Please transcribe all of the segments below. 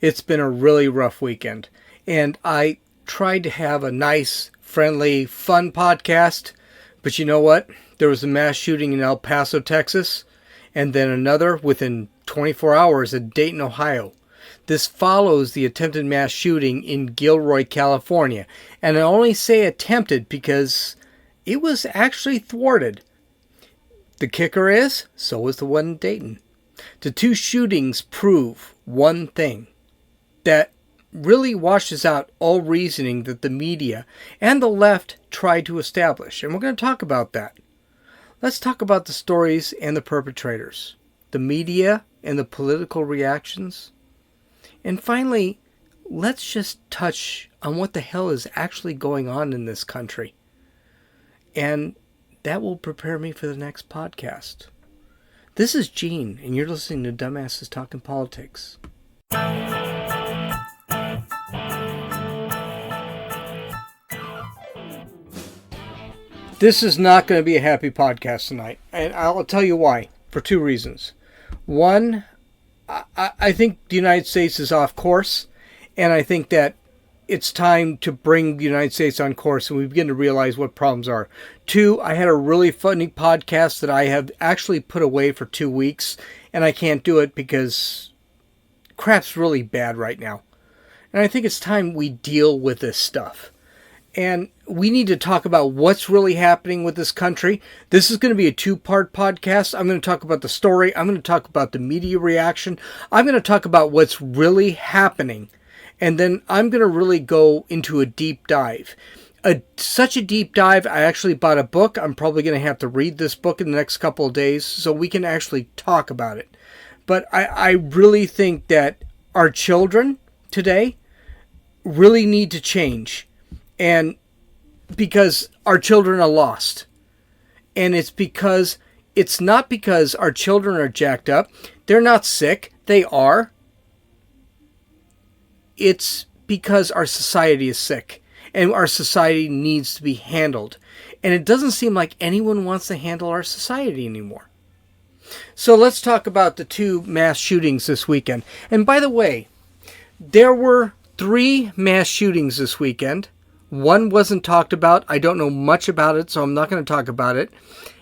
It's been a really rough weekend. And I tried to have a nice, friendly, fun podcast. But you know what? There was a mass shooting in El Paso, Texas. And then another within 24 hours at Dayton, Ohio. This follows the attempted mass shooting in Gilroy, California. And I only say attempted because it was actually thwarted. The kicker is, so was the one in Dayton. The two shootings prove one thing. That really washes out all reasoning that the media and the left tried to establish. And we're going to talk about that. Let's talk about the stories and the perpetrators, the media and the political reactions. And finally, let's just touch on what the hell is actually going on in this country. And that will prepare me for the next podcast. This is Gene, and you're listening to Dumbasses Talking Politics. This is not going to be a happy podcast tonight, and I'll tell you why, for two reasons. One, I think the United States is off course, and I think that it's time to bring the United States on course, and we begin to realize what problems are. Two, I had a really funny podcast that I have actually put away for 2 weeks, and I can't do it because crap's really bad right now. And I think it's time we deal with this stuff. And we need to talk about what's really happening with this country. This is going to be a 2-part podcast. I'm going to talk about the story. I'm going to talk about the media reaction. I'm going to talk about what's really happening. And then I'm going to really go into a deep dive. Such a deep dive, I actually bought a book. I'm probably going to have to read this book in the next couple of days so we can actually talk about it. But I really think that our children today really need to change. And because our children are lost. And it's not because our children are jacked up. They're not sick. They are. It's because our society is sick. And our society needs to be handled. And it doesn't seem like anyone wants to handle our society anymore. So let's talk about the 2 mass shootings this weekend. And by the way, there were 3 mass shootings this weekend. One wasn't talked about. I don't know much about it, so I'm not going to talk about it.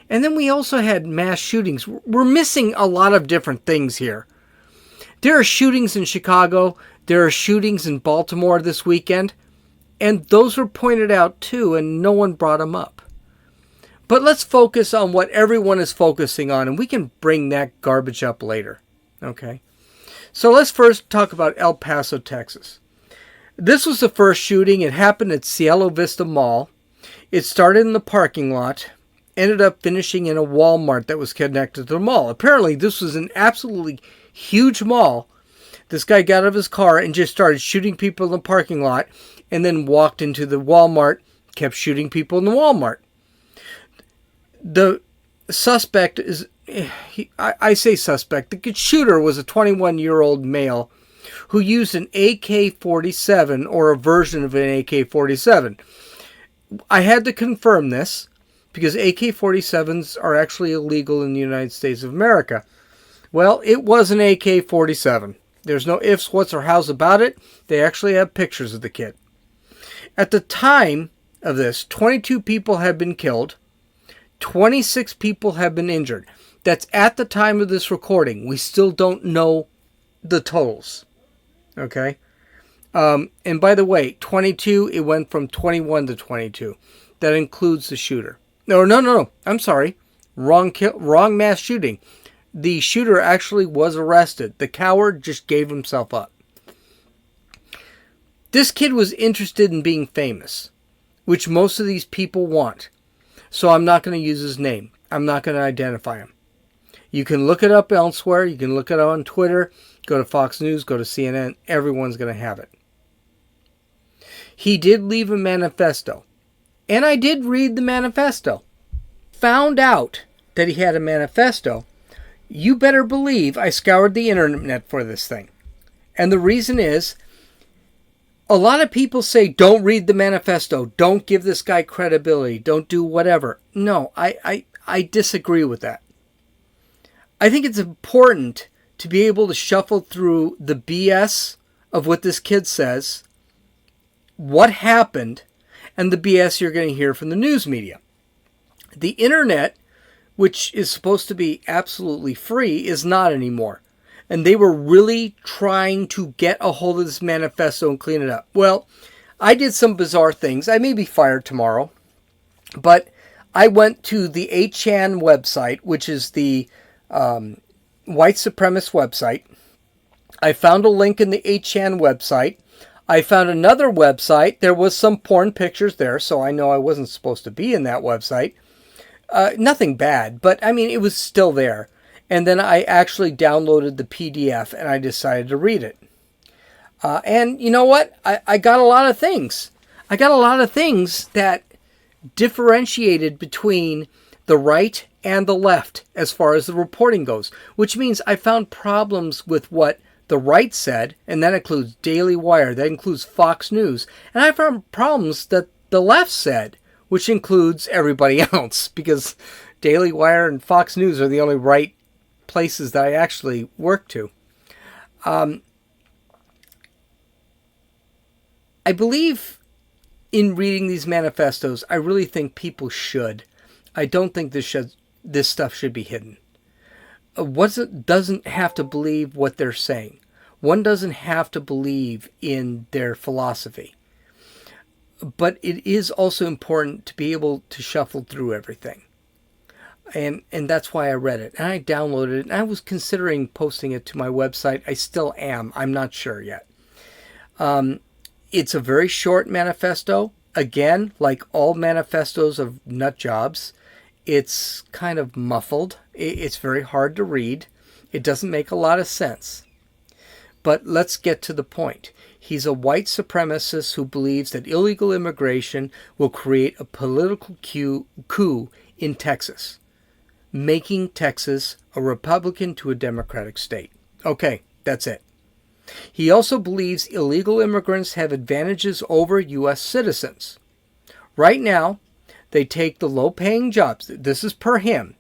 And then we also had mass shootings. We're missing a lot of different things here. There are shootings in Chicago. There are shootings in Baltimore this weekend. And those were pointed out too, and no one brought them up. But let's focus on what everyone is focusing on, and we can bring that garbage up later. Okay? So let's first talk about El Paso, Texas. This was the first shooting. It happened at Cielo Vista Mall. It started in the parking lot, ended up finishing in a Walmart that was connected to the mall. Apparently, this was an absolutely huge mall. This guy got out of his car and just started shooting people in the parking lot, and then walked into the Walmart, kept shooting people in the Walmart. The suspect is, I say suspect, the shooter was a 21-year-old male who used an AK-47 or a version of an AK-47. I had to confirm this because AK-47s are actually illegal in the United States of America. Well, it was an AK-47. There's no ifs, whats, or hows about it. They actually have pictures of the kid. At the time of this, 22 people have been killed. 26 people have been injured. That's at the time of this recording. We still don't know the totals. Okay? And by the way, 22, it went from 21 to 22. That includes the shooter. No. I'm sorry. Wrong mass shooting. The shooter actually was arrested. The coward just gave himself up. This kid was interested in being famous, which most of these people want. So I'm not going to use his name. I'm not going to identify him. You can look it up elsewhere. You can look it up on Twitter. Go to Fox News. Go to CNN. Everyone's going to have it. He did leave a manifesto. And I did read the manifesto. Found out that he had a manifesto. You better believe I scoured the internet for this thing. And the reason is, a lot of people say, don't read the manifesto. Don't give this guy credibility. Don't do whatever. No, I disagree with that. I think it's important to be able to shuffle through the BS of what this kid says, what happened, and the BS you're going to hear from the news media. The internet, which is supposed to be absolutely free, is not anymore. And they were really trying to get a hold of this manifesto and clean it up. Well, I did some bizarre things. I may be fired tomorrow. But I went to the 8chan website, which is the white supremacist website. I found a link in the 8chan website. I found another website. There was some porn pictures there, so I know I wasn't supposed to be in that website. Nothing bad, but I mean, it was still there. And then I actually downloaded the PDF and I decided to read it. And you know what? I got a lot of things. I got a lot of things that differentiated between the right and the left as far as the reporting goes, which means I found problems with what the right said, and that includes Daily Wire, that includes Fox News, and I found problems that the left said, which includes everybody else, because Daily Wire and Fox News are the only right places that I actually work to. I believe in reading these manifestos, I really think people should. I don't think this stuff should be hidden. One doesn't have to believe what they're saying. One doesn't have to believe in their philosophy. But it is also important to be able to shuffle through everything. And that's why I read it. And I downloaded it. And I was considering posting it to my website. I still am. I'm not sure yet. It's a very short manifesto. Again, like all manifestos of nut jobs, it's kind of muffled. It's very hard to read. It doesn't make a lot of sense. But let's get to the point. He's a white supremacist who believes that illegal immigration will create a political coup in Texas, making Texas a Republican to a Democratic state. Okay, that's it. He also believes illegal immigrants have advantages over U.S. citizens. Right now, they take the low-paying jobs. This is per him.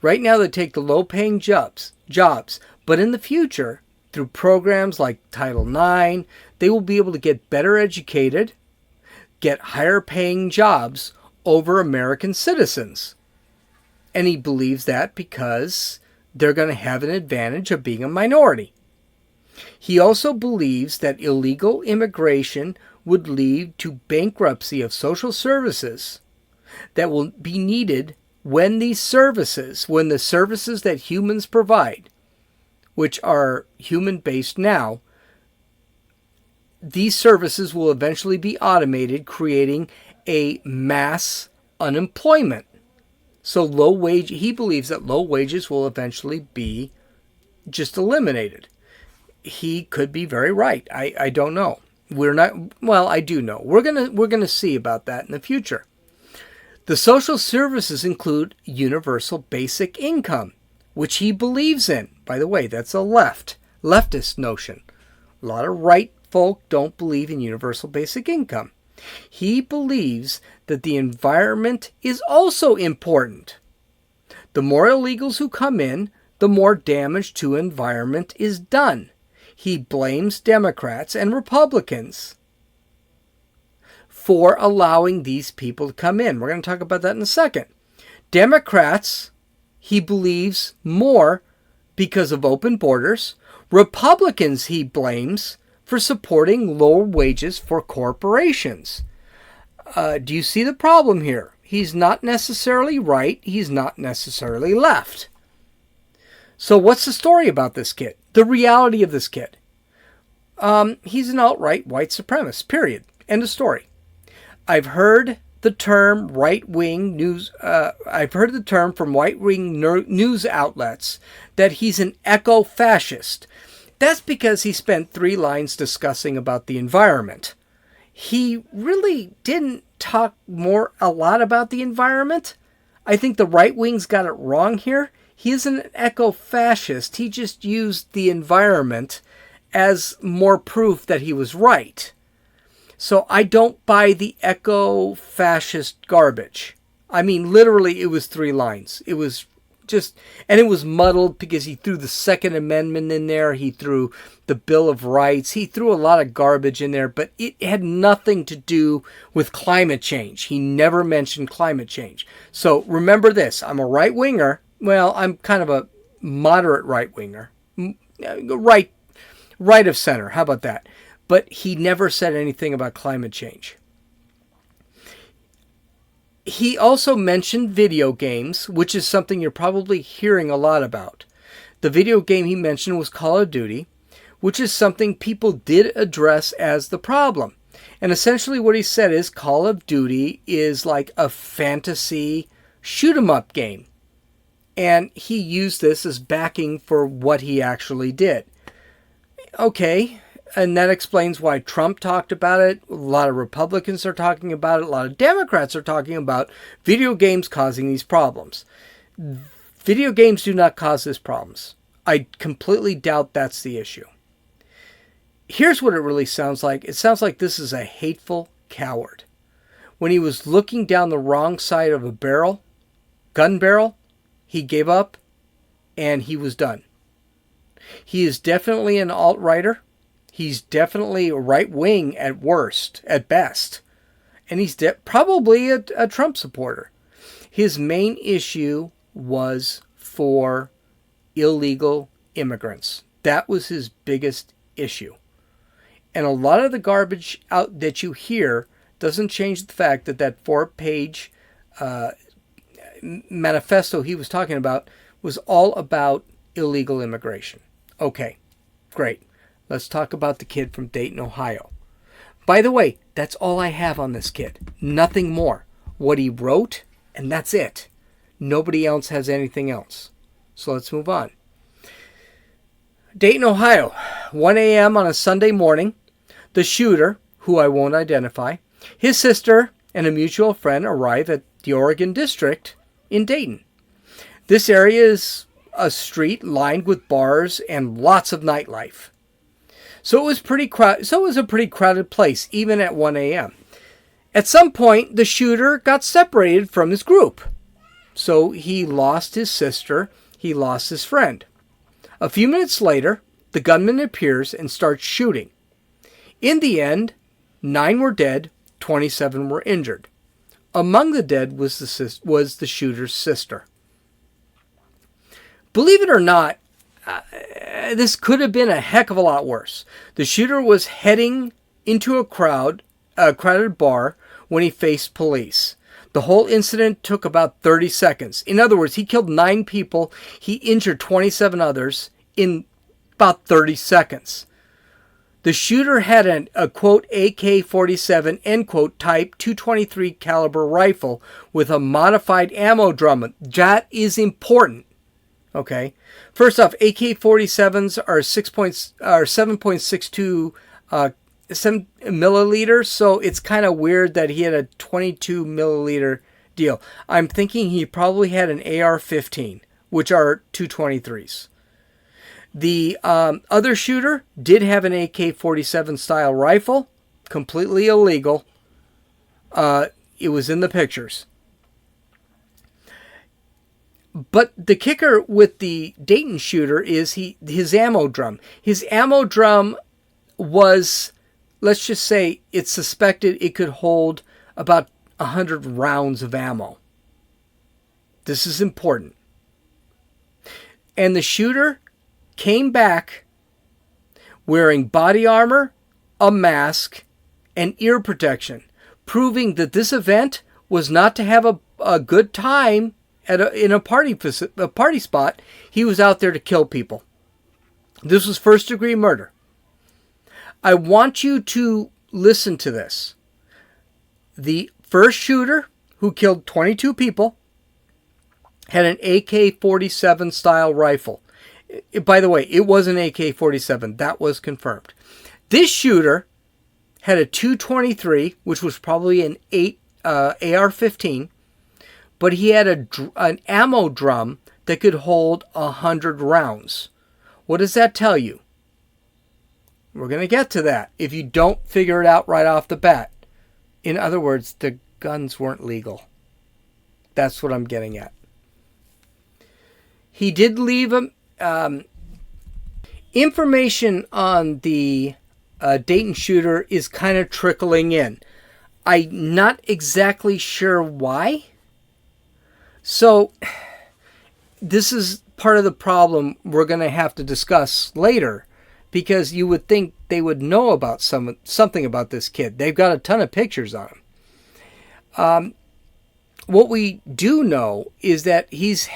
Right now, they take the low-paying jobs. But in the future, through programs like Title IX, they will be able to get better educated, get higher-paying jobs over American citizens. And he believes that because they're going to have an advantage of being a minority. He also believes that illegal immigration would lead to bankruptcy of social services that will be needed when the services that humans provide, which are human-based now, these services will eventually be automated, creating a mass unemployment. So he believes that low wages will eventually be just eliminated. He could be very right. I don't know. I do know. We're gonna see about that in the future. The social services include universal basic income, which he believes in. By the way, that's a leftist notion. A lot of right folk don't believe in universal basic income. He believes that the environment is also important. The more illegals who come in, the more damage to environment is done. He blames Democrats and Republicans for allowing these people to come in. We're going to talk about that in a second. Democrats, he believes, more because of open borders. Republicans, he blames for supporting lower wages for corporations. Do you see the problem here? He's not necessarily right. He's not necessarily left. So what's the story about this kid? The reality of this kid. He's an alt-right white supremacist, period. End of story. I've heard the term right-wing news. I've heard the term from right-wing news outlets that he's an eco-fascist. That's because he spent 3 lines discussing about the environment. He really didn't talk a lot about the environment. I think the right wing's got it wrong here. He isn't an eco-fascist. He just used the environment as more proof that he was right. So I don't buy the eco-fascist garbage. I mean, literally, it was 3 lines. It was And it was muddled because he threw the Second Amendment in there. He threw the Bill of Rights. He threw a lot of garbage in there, but it had nothing to do with climate change. He never mentioned climate change. So remember this. I'm a right-winger. Well, I'm kind of a moderate right-winger. Right of center. How about that? But he never said anything about climate change. He also mentioned video games, which is something you're probably hearing a lot about. The video game he mentioned was Call of Duty, which is something people did address as the problem. And essentially what he said is Call of Duty is like a fantasy shoot-'em-up game. And he used this as backing for what he actually did. Okay, and that explains why Trump talked about it. A lot of Republicans are talking about it. A lot of Democrats are talking about video games causing these problems. Video games do not cause these problems. I completely doubt that's the issue. Here's what it really sounds like. It sounds like this is a hateful coward. When he was looking down the wrong side of a gun barrel, he gave up and he was done. He is definitely an alt-righter. He's definitely a right-wing at worst, at best. And he's probably a Trump supporter. His main issue was for illegal immigrants. That was his biggest issue. And a lot of the garbage out that you hear doesn't change the fact that that 4-page manifesto he was talking about was all about illegal immigration. Okay, great. Let's talk about the kid from Dayton, Ohio. By the way, that's all I have on this kid. Nothing more. What he wrote, and that's it. Nobody else has anything else. So let's move on. Dayton, Ohio, 1 a.m. on a Sunday morning. The shooter, who I won't identify, his sister, and a mutual friend arrive at the Oregon District in Dayton. This area is a street lined with bars and lots of nightlife. So it was a pretty crowded place, even at 1 a.m. At some point, the shooter got separated from his group. So he lost his sister, he lost his friend. A few minutes later, the gunman appears and starts shooting. In the end, 9 were dead, 27 were injured. Among the dead was the shooter's sister. Believe it or not, this could have been a heck of a lot worse. The shooter was heading into a crowded bar when he faced police. The whole incident took about 30 seconds. In other words, he killed 9 people. He injured 27 others in about 30 seconds. The shooter had a quote, AK-47, end quote, type .223 caliber rifle with a modified ammo drum. That is important. Okay. First off, AK-47s are 7.62 milliliters, so it's kind of weird that he had a 22 milliliter deal. I'm thinking he probably had an AR-15, which are .223s. The other shooter did have an AK-47 style rifle, completely illegal. It was in the pictures. But the kicker with the Dayton shooter is his ammo drum. His ammo drum was, let's just say, it's suspected it could hold about 100 rounds of ammo. This is important. And the shooter came back wearing body armor, a mask, and ear protection, proving that this event was not to have a good time in a party spot. He was out there to kill people. This was first-degree murder. I want you to listen to this. The first shooter, who killed 22 people, had an AK-47 style rifle. By the way, it was an AK-47. That was confirmed. This shooter had a .223, which was probably an AR-15, but he had an ammo drum that could hold 100 rounds. What does that tell you? We're going to get to that if you don't figure it out right off the bat. In other words, the guns weren't legal. That's what I'm getting at. He did leave information on the Dayton shooter is kind of trickling in. I'm not exactly sure why. So this is part of the problem we're going to have to discuss later, because you would think they would know about something about this kid. They've got a ton of pictures on him. What we do know is that he's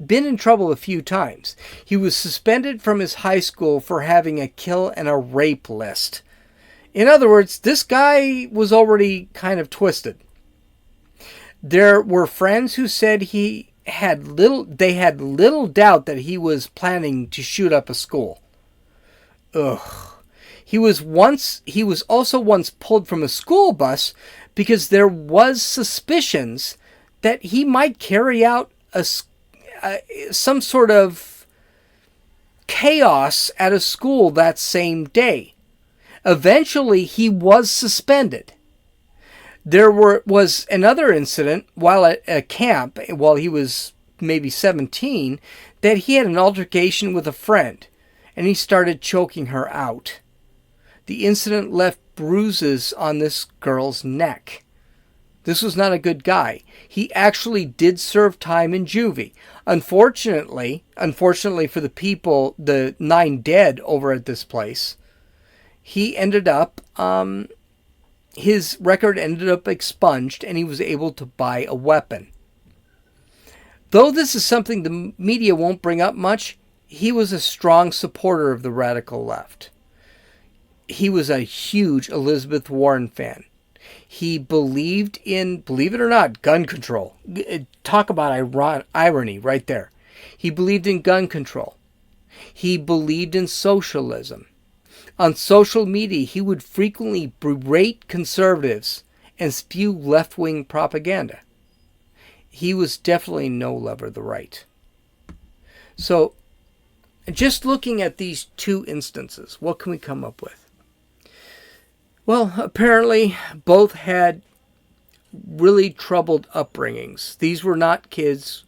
been in trouble a few times. He was suspended from his high school for having a kill and a rape list. In other words, this guy was already kind of twisted. There were friends who said they had little doubt that he was planning to shoot up a school. Ugh. He was also once pulled from a school bus because there was suspicions that he might carry out some sort of chaos at a school that same day. Eventually, he was suspended. There was another incident while at a camp, while he was maybe 17, that he had an altercation with a friend, and he started choking her out. The incident left bruises on this girl's neck. This was not a good guy. He actually did serve time in juvie. Unfortunately for the people, the 9 dead over at this place, he ended up, his record ended up expunged, and he was able to buy a weapon. Though this is something the media won't bring up much, he was a strong supporter of the radical left. He was a huge Elizabeth Warren fan. He believed in, believe it or not, gun control. Talk about irony right there. He believed in gun control. He believed in socialism. On social media, he would frequently berate conservatives and spew left-wing propaganda. He was definitely no lover of the right. So, just looking at these two instances, what can we come up with? Well, apparently both had really troubled upbringings. These were not kids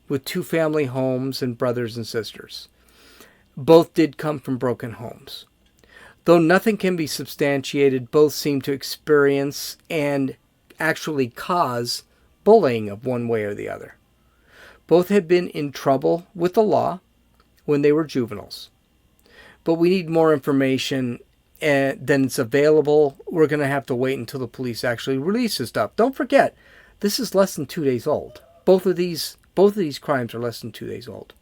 with 2 family homes and brothers and sisters. Both did come from broken homes. Though nothing can be substantiated, both seem to experience and actually cause bullying of one way or the other. Both had been in trouble with the law when they were juveniles. But we need more information than it's available. We're going to have to wait until the police actually release this stuff. Don't forget, this is less than 2 days old. Both of these crimes are less than 2 days old.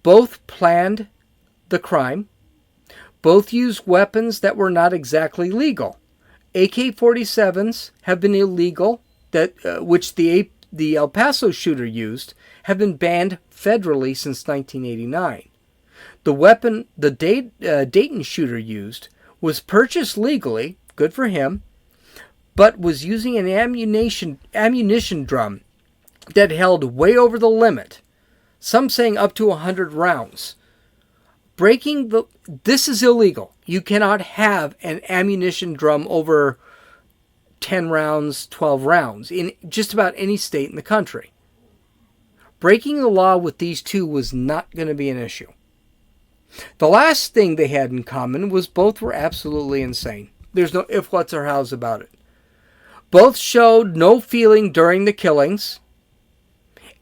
Both planned the crime. Both used weapons that were not exactly legal. AK-47s have been illegal, which the El Paso shooter used, have been banned federally since 1989. The weapon the Dayton shooter used was purchased legally, good for him, but was using an ammunition drum that held way over the limit, some saying up to 100 rounds. This is illegal. You cannot have an ammunition drum over 10 rounds, 12 rounds in just about any state in the country. Breaking the law with these two was not going to be an issue. The last thing they had in common was both were absolutely insane. There's no ifs, whats, or hows about it. Both showed no feeling during the killings,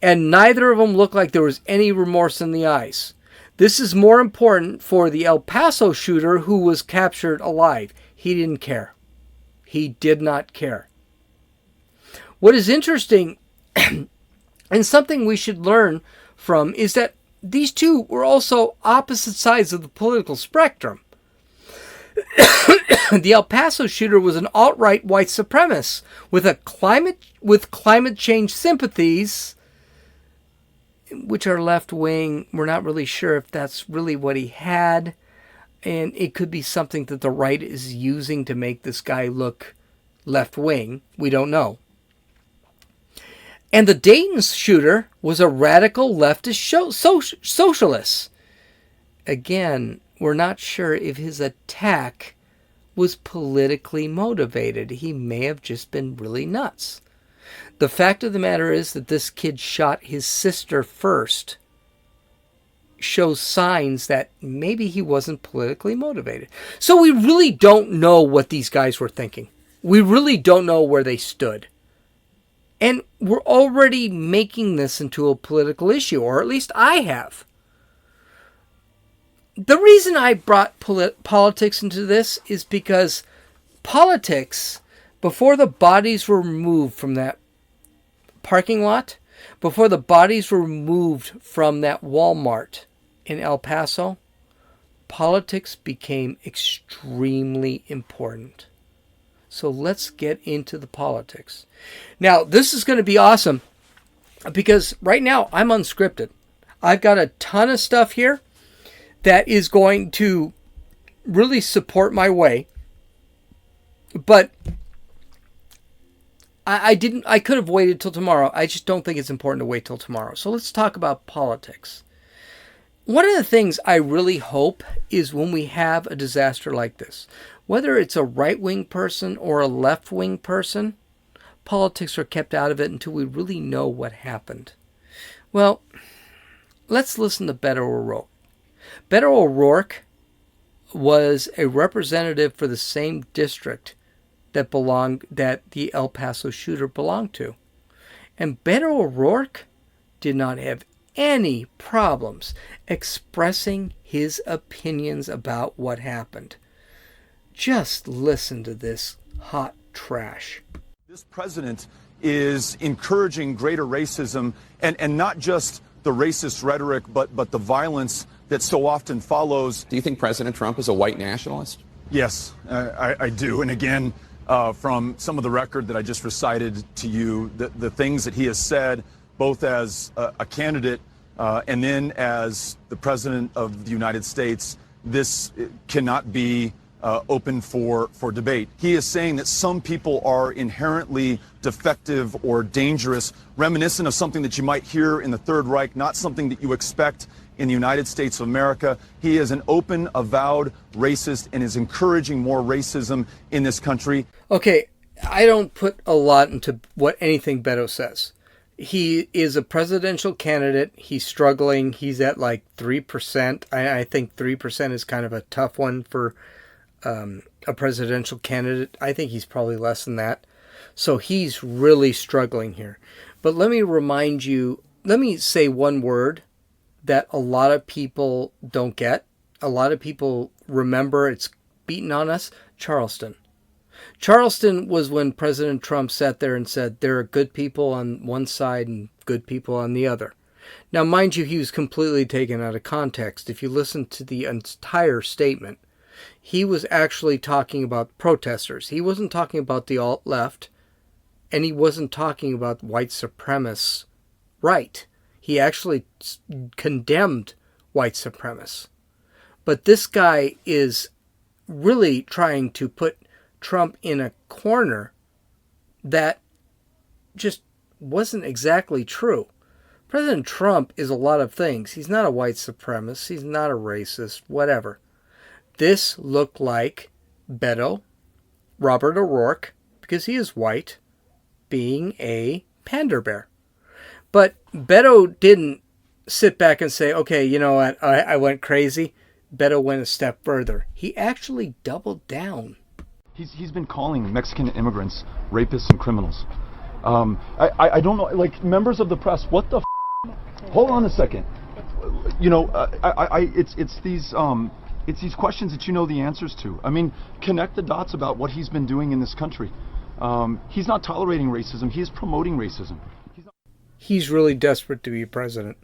and neither of them looked like there was any remorse in the eyes. This is more important for the El Paso shooter who was captured alive. He didn't care. He did not care. What is interesting, and something we should learn from, is that these two were also opposite sides of the political spectrum. The El Paso shooter was an alt-right white supremacist with climate change sympathies, which are left-wing. We're not really sure if that's really what he had, and it could be something that the right is using to make this guy look left-wing. We don't know. And the Dayton shooter was a radical leftist socialist. Again, we're not sure if his attack was politically motivated. He may have just been really nuts. The fact of the matter is that this kid shot his sister first shows signs that maybe he wasn't politically motivated. So we really don't know what these guys were thinking. We really don't know where they stood. And we're already making this into a political issue, or at least I have. The reason I brought politics into this is because politics, before the bodies were removed from that parking lot, before the bodies were removed from that Walmart in El Paso, politics became extremely important. So let's get into the politics. Now, this is going to be awesome because right now I'm unscripted. I've got a ton of stuff here that is going to really support my way. But I could have waited till tomorrow. I just don't think it's important to wait till tomorrow. So let's talk about politics. One of the things I really hope is when we have a disaster like this, whether it's a right-wing person or a left-wing person, politics are kept out of it until we really know what happened. Well, let's listen to Beto O'Rourke. Beto O'Rourke was a representative for the same district that the El Paso shooter belonged to. And Beto O'Rourke did not have any problems expressing his opinions about what happened. Just listen to this hot trash. This president is encouraging greater racism and not just the racist rhetoric, but the violence that so often follows. Do you think President Trump is a white nationalist? Yes, I do. And again, from some of the record that I just recited to you, the things that he has said, both as a candidate and then as the President of the United States, this cannot be open for debate. He is saying that some people are inherently defective or dangerous, reminiscent of something that you might hear in the Third Reich, not something that you expect in the United States of America. He is an open, avowed racist and is encouraging more racism in this country. Okay, I don't put a lot into what anything Beto says. He is a presidential candidate. He's struggling. He's at like 3%. I think 3% is kind of a tough one for a presidential candidate. I think he's probably less than that. So he's really struggling here. But let me say one word that a lot of people don't get. A lot of people remember, it's beaten on us. Charleston. Charleston was when President Trump sat there and said there are good people on one side and good people on the other. Now, mind you, he was completely taken out of context. If you listen to the entire statement, he was actually talking about protesters. He wasn't talking about the alt-left, and he wasn't talking about white supremacists right. He actually condemned white supremacists. But this guy is really trying to put Trump in a corner that just wasn't exactly true. President Trump is a lot of things. He's not a white supremacist. He's not a racist, whatever. This looked like Beto, Robert O'Rourke, because he is white, being a pander bear. But Beto didn't sit back and say, okay, you know what, I went crazy. Beto went a step further. He actually doubled down. He's been calling Mexican immigrants rapists and criminals. I don't know, like, members of the press, what the Hold on a second. You know, it's these questions that you know the answers to. I mean, connect the dots about what he's been doing in this country. He's not tolerating racism. He's promoting racism. He's really desperate to be president.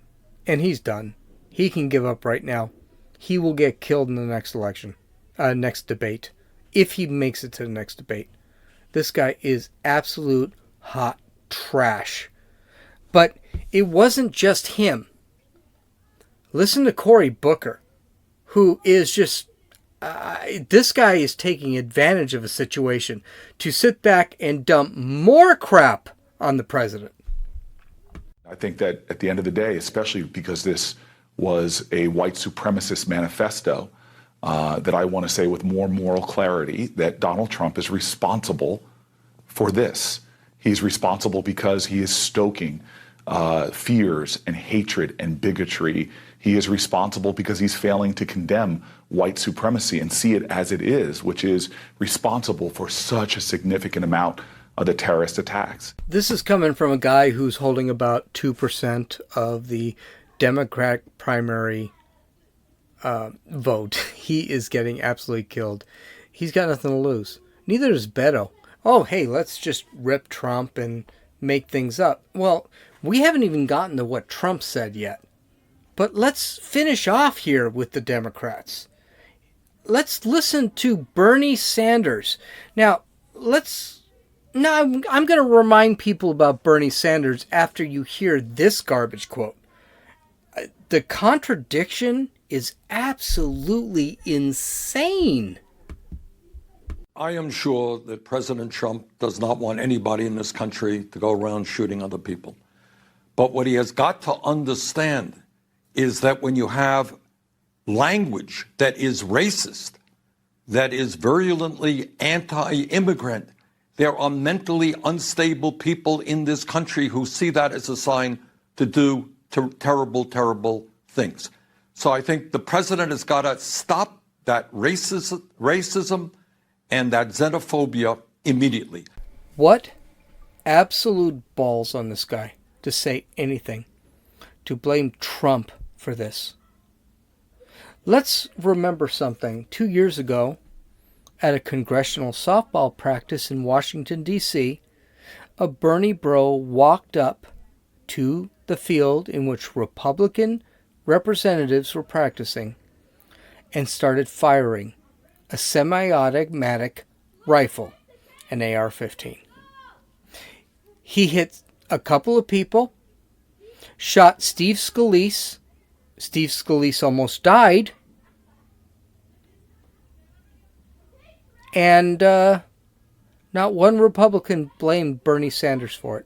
And he's done. He can give up right now. He will get killed in the next election. Next debate. If he makes it to the next debate. This guy is absolute hot trash. But it wasn't just him. Listen to Cory Booker, who is just... this guy is taking advantage of a situation to sit back and dump more crap on the president. I think that at the end of the day, especially because this was a white supremacist manifesto, that I want to say with more moral clarity that Donald Trump is responsible for this. He's responsible because he is stoking fears and hatred and bigotry. He is responsible because he's failing to condemn white supremacy and see it as it is, which is responsible for such a significant amount of the terrorist attacks. This is coming from a guy who's holding about 2% of the Democratic primary vote. He is getting absolutely killed. He's got nothing to lose. Neither does Beto. Oh, hey, let's just rip Trump and make things up. Well, we haven't even gotten to what Trump said yet. But let's finish off here with the Democrats. Let's listen to Bernie Sanders. Now, I'm going to remind people about Bernie Sanders after you hear this garbage quote. The contradiction is absolutely insane. I am sure that President Trump does not want anybody in this country to go around shooting other people. But what he has got to understand is that when you have language that is racist, that is virulently anti-immigrant, there are mentally unstable people in this country who see that as a sign to do terrible, terrible things. So I think the president has got to stop that racism and that xenophobia immediately. What absolute balls on this guy to say anything, to blame Trump for this. Let's remember something. 2 years ago, at a congressional softball practice in Washington, D.C., a Bernie bro walked up to the field in which Republican representatives were practicing and started firing a semi-automatic rifle, an AR-15. He hit a couple of people, shot Steve Scalise. Steve Scalise almost died. And not one Republican blamed Bernie Sanders for it.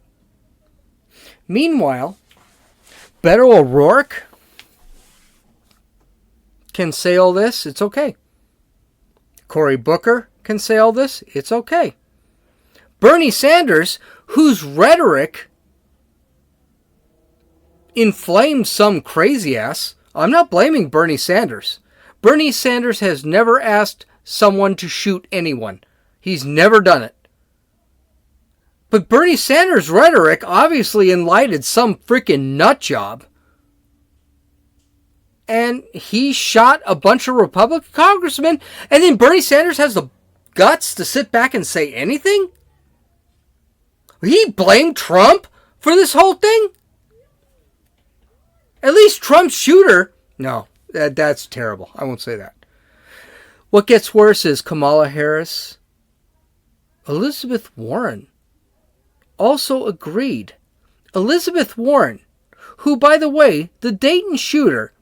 Meanwhile, Beto O'Rourke can say all this. It's okay. Cory Booker can say all this. It's okay. Bernie Sanders, whose rhetoric inflamed some crazy ass. I'm not blaming Bernie Sanders. Bernie Sanders has never asked someone to shoot anyone. He's never done it. But Bernie Sanders' rhetoric obviously enlightened some freaking nut job. And he shot a bunch of Republican congressmen, and then Bernie Sanders has the guts to sit back and say anything? He blamed Trump for this whole thing? At least Trump's shooter. No, that's terrible. I won't say that. What gets worse is Kamala Harris. Elizabeth Warren also agreed. Elizabeth Warren, who, by the way, the Dayton shooter,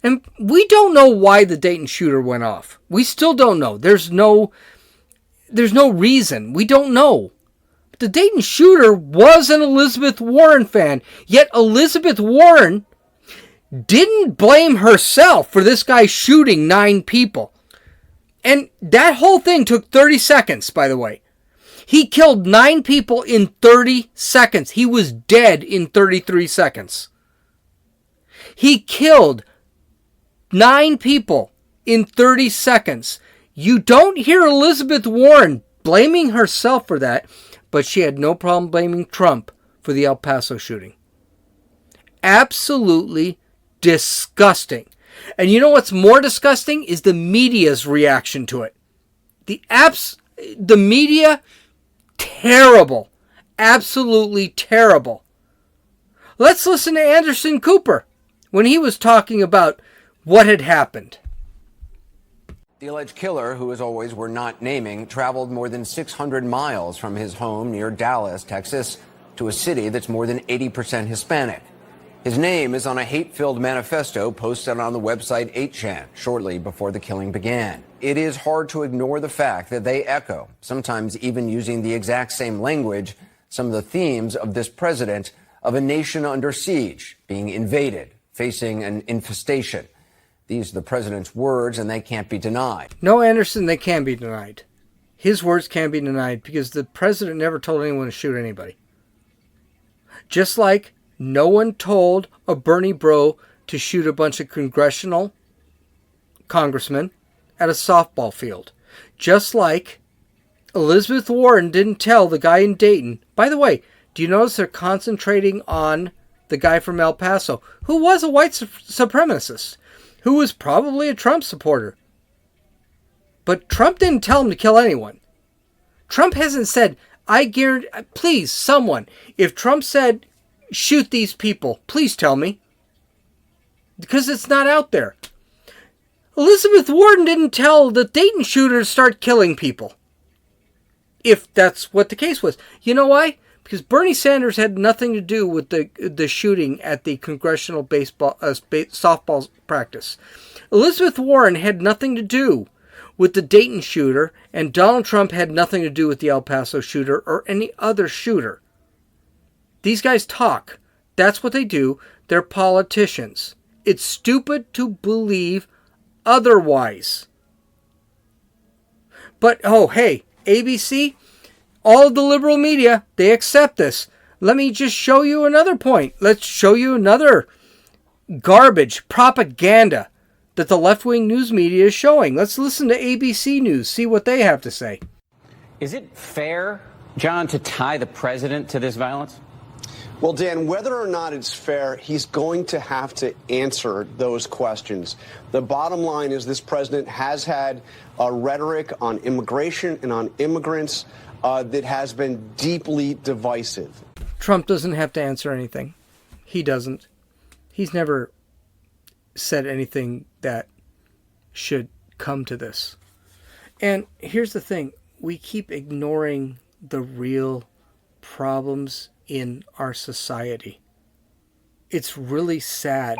and we don't know why the Dayton shooter went off. We still don't know. There's no reason. We don't know. The Dayton shooter was an Elizabeth Warren fan, yet Elizabeth Warren didn't blame herself for this guy shooting 9 people. And that whole thing took 30 seconds, by the way. He killed 9 people in 30 seconds. He was dead in 33 seconds. He killed 9 people in 30 seconds. You don't hear Elizabeth Warren blaming herself for that, but she had no problem blaming Trump for the El Paso shooting. Absolutely disgusting. And you know what's more disgusting is the media's reaction to it. The media, terrible. Absolutely terrible. Let's listen to Anderson Cooper when he was talking about what had happened. The alleged killer, who as always we're not naming, traveled more than 600 miles from his home near Dallas, Texas, to a city that's more than 80% Hispanic. His name is on a hate-filled manifesto posted on the website 8chan shortly before the killing began. It is hard to ignore the fact that they echo, sometimes even using the exact same language, some of the themes of this president of a nation under siege, being invaded, facing an infestation. These are the president's words, and they can't be denied. No, Anderson, they can be denied. His words can be denied because the president never told anyone to shoot anybody. Just like No one told a Bernie bro to shoot a bunch of congressional congressmen at a softball field. Just like Elizabeth Warren didn't tell the guy in Dayton. By the way, do you notice they're concentrating on the guy from El Paso, who was a white supremacist, who was probably a Trump supporter? But Trump didn't tell him to kill anyone. Trump hasn't said, I guarantee, please, someone, if Trump said, shoot these people, please tell me. Because it's not out there. Elizabeth Warren didn't tell the Dayton shooter to start killing people. If that's what the case was. You know why? Because Bernie Sanders had nothing to do with the shooting at the congressional softball practice. Elizabeth Warren had nothing to do with the Dayton shooter, and Donald Trump had nothing to do with the El Paso shooter or any other shooter. These guys talk. That's what they do. They're politicians. It's stupid to believe otherwise. But, oh, hey, ABC, all of the liberal media, they accept this. Let me just show you another point. Let's show you another garbage propaganda that the left-wing news media is showing. Let's listen to ABC News, see what they have to say. Is it fair, John, to tie the president to this violence? Well, Dan, whether or not it's fair, he's going to have to answer those questions. The bottom line is this president has had a rhetoric on immigration and on immigrants that has been deeply divisive. Trump doesn't have to answer anything. He doesn't. He's never said anything that should come to this. And here's the thing. We keep ignoring the real problems in our society. It's really sad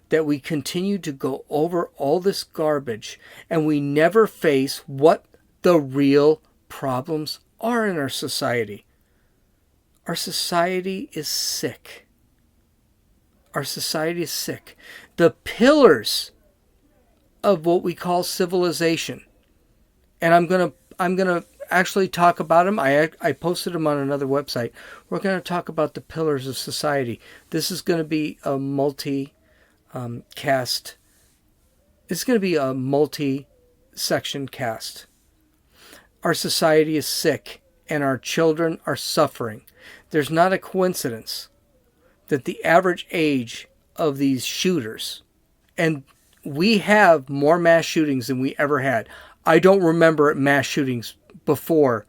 that we continue to go over all this garbage and we never face what the real problems are in our society. Our society is sick. Our society is sick. The pillars of what we call civilization, and I'm gonna actually talk about them. I posted them on another website. We're going to talk about the pillars of society. This is going to be a multi-cast. It's going to be a multi-section cast. Our society is sick and our children are suffering. There's not a coincidence that the average age of these shooters, and we have more mass shootings than we ever had. I don't remember mass shootings before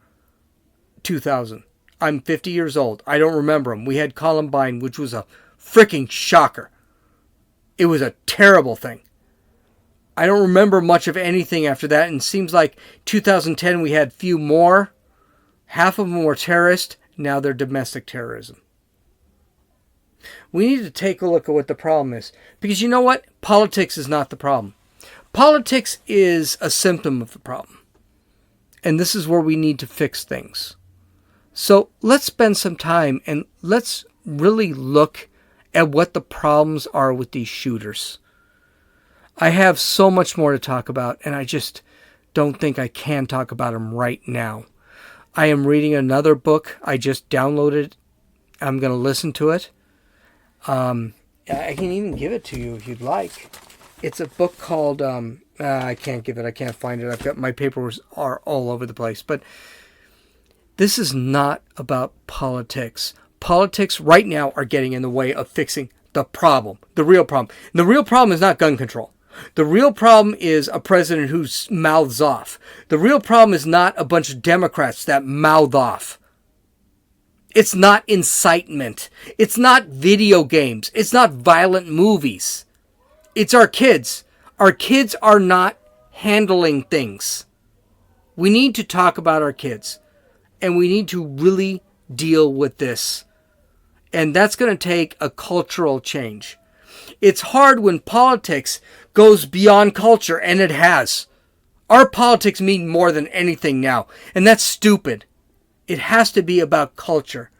2000. I'm 50 years old. I don't remember them. We had Columbine, which was a freaking shocker. It was a terrible thing. I don't remember much of anything after that, and it seems like 2010 we had few more. Half of them were terrorists. Now they're domestic terrorism. We need to take a look at what the problem is. Because you know what? Politics is not the problem. Politics is a symptom of the problem. And this is where we need to fix things. So let's spend some time and let's really look at what the problems are with these shooters. I have so much more to talk about, and I just don't think I can talk about them right now. I am reading another book. I just downloaded. I'm going to listen to it. I can even give it to you if you'd like. It's a book called... I can't give it. I can't find it. I've got my papers are all over the place. But this is not about politics. Politics right now are getting in the way of fixing the problem, the real problem. And the real problem is not gun control. The real problem is a president who mouths off. The real problem is not a bunch of Democrats that mouth off. It's not incitement. It's not video games. It's not violent movies. It's our kids. Our kids are not handling things. We need to talk about our kids. And we need to really deal with this. And that's going to take a cultural change. It's hard when politics goes beyond culture, and it has. Our politics mean more than anything now. And that's stupid. It has to be about culture.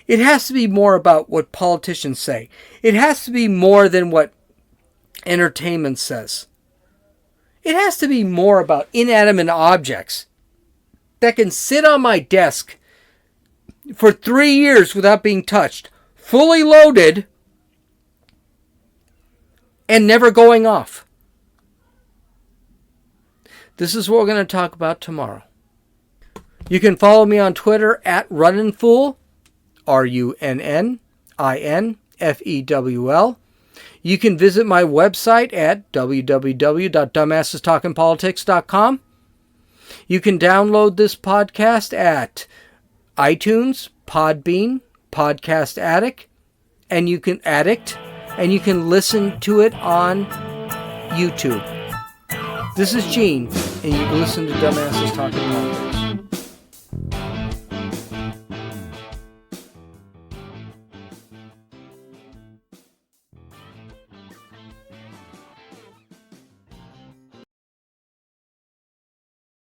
It has to be more about what politicians say. It has to be more than what entertainment says. It has to be more about inanimate objects that can sit on my desk for 3 years without being touced, fully loaded, and never going off. This is what we're going to talk about tomorrow. You can follow me on Twitter at RunninFool, RUNNINFEWL. You can visit my website at www.dumbassestalkingpolitics.com. You can download this podcast at iTunes, Podbean, Podcast Addict, and you can listen to it on YouTube. This is Gene, and you listen to Dumbasses Talking Politics.